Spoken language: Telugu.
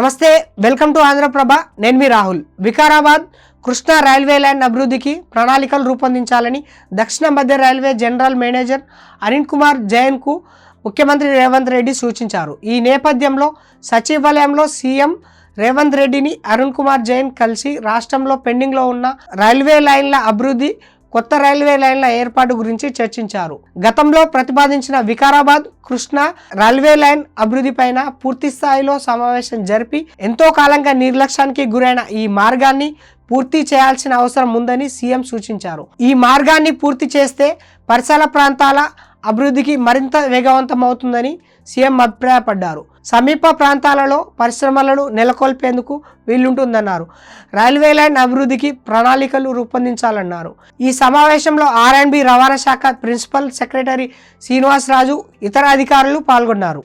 నమస్తే, వెల్కమ్ టు ఆంధ్రప్రభ. నేను మీ రాహుల్. వికారాబాద్ కృష్ణా రైల్వే లైన్ అభివృద్ధికి ప్రణాళికలు రూపొందించాలని దక్షిణ మధ్య railway general manager Arun Kumar జైన్కు ముఖ్యమంత్రి రేవంత్ రెడ్డి సూచించారు. ఈ నేపథ్యంలో సచివాలయంలో సీఎం రేవంత్ రెడ్డిని అరుణ్ కుమార్ జైన్ కలిసి రాష్ట్రంలో పెండింగ్లో ఉన్న రైల్వే లైన్ల అభివృద్ధి, కొత్త రైల్వే లైన్ల ఏర్పాటు గురించి చర్చించారు. గతంలో ప్రతిపాదించిన వికారాబాద్ కృష్ణా రైల్వే లైన్ అభివృద్ధి పైన పూర్తి స్థాయిలో సమావేశం జరిపి ఎంతో కాలంగా నిర్లక్ష్యానికి గురైన ఈ మార్గాన్ని పూర్తి చేయాల్సిన అవసరం ఉందని సీఎం సూచించారు. ఈ మార్గాన్ని పూర్తి చేస్తే పరిసర ప్రాంతాల అభివృద్ధికి మరింత వేగవంతమవుతుందని సీఎం అభిప్రాయపడ్డారు. సమీప ప్రాంతాలలో పరిశ్రమలను నెలకొల్పేందుకు వీలుంటుందన్నారు. రైల్వే లైన్ అభివృద్ధికి ప్రణాళికలు రూపొందించాలన్నారు. ఈ సమావేశంలో R&B రవాణా శాఖ ప్రిన్సిపల్ సెక్రటరీ శ్రీనివాసరాజు, ఇతర అధికారులు పాల్గొన్నారు.